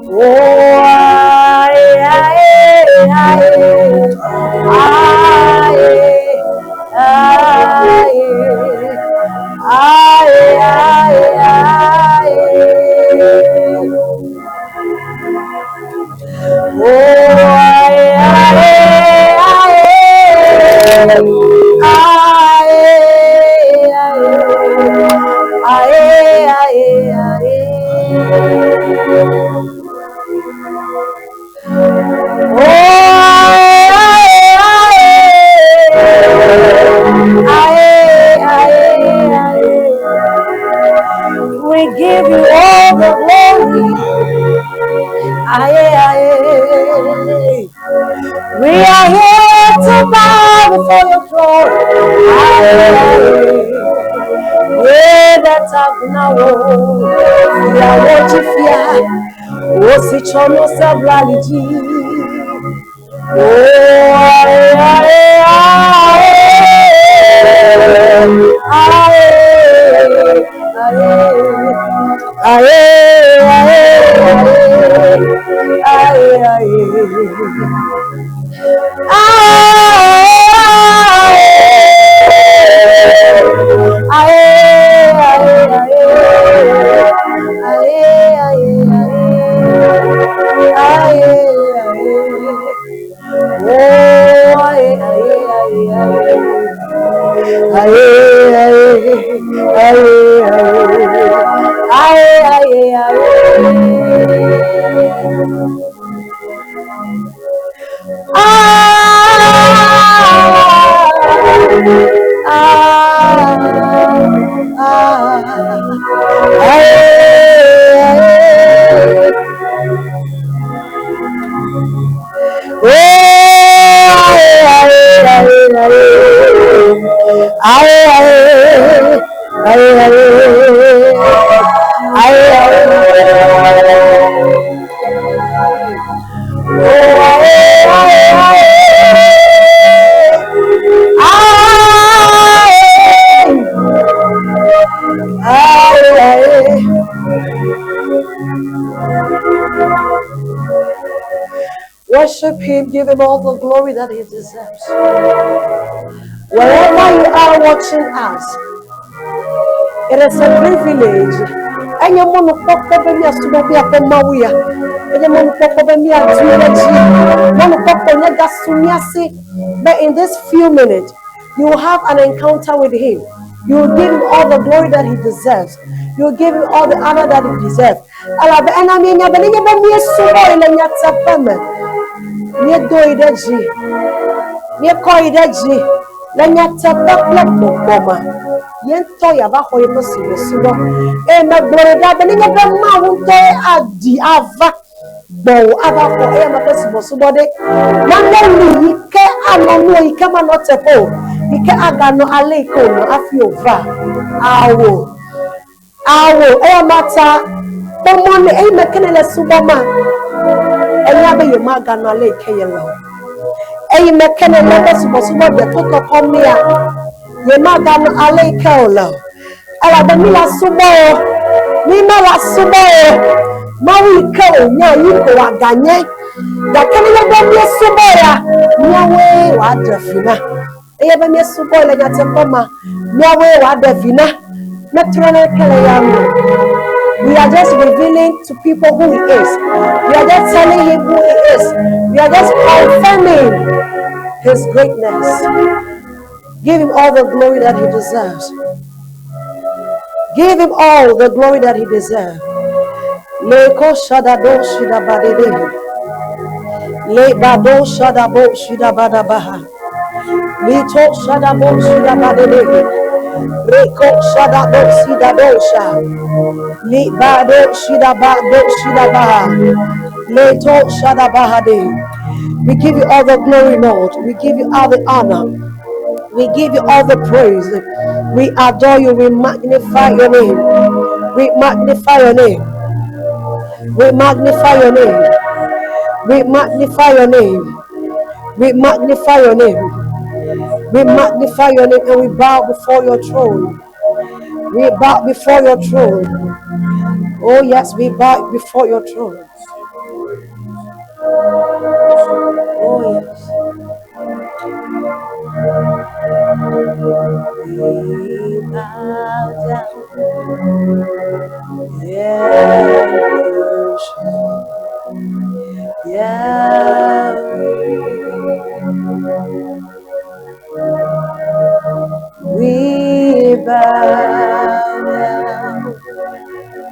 Oh, aye, aye, aye, aye, aye, aye, we give you all the glory. Aye, aye. We are here to bow before your throne. Aye, aye. Yeah, that's up now. We are watching fear. What's it on yourself, Laliji? Oh, aye, aye, worship him, give him all the glory that he deserves. Wherever you are watching us, it is a privilege. And you want to pop up in your Subabia for Mawia. And you want to pop up in your Zuyaji. But in this few minutes, you will have an encounter with him. You will give him all the glory that he deserves. You will give him all the honor that he deserves. Yento ya ba hoye possible subo e me glory da be ni be ma wo to adi ava bo ava ko e me possible subo de na ni ike anono ike ma no tepo ike aga no ale ko no afi ova awo e mata bomo ni e me kenele subo ma e ya be ye ma aga no ale ike ye lo e me kenele possible subo de to to komia Yemagan Alekela. Alabamila Subo, Nimala Subo, Maui Ko, Yayuko Aganye, the Canada Suboya, Yawe Wadafina. Ebamia Subo, Lagatapoma, Yawe Wadafina, Natrana Kalayam. We are just revealing to people who he is. We are just telling him who he is. We are just confirming his greatness. Give him all the glory that he deserves. Give him all the glory that he deserves. Leko shadado shidabadede. Lebado shadabo shidabadabaha. Lito shadabo shidabadede. Reko shadabo shidabosha. Libado shidabado shidabaha. Leto shadabahade. We give you all the glory, Lord. We give you all the honor. We give you all the praise. We adore you. We magnify your name. We magnify your name. We magnify your name. We magnify your name. We magnify your name. We magnify your name and we bow before your throne. We bow before your throne. Oh yes, we bow before your throne. Oh yes. We bow down. Yeah, Yahweh. We bow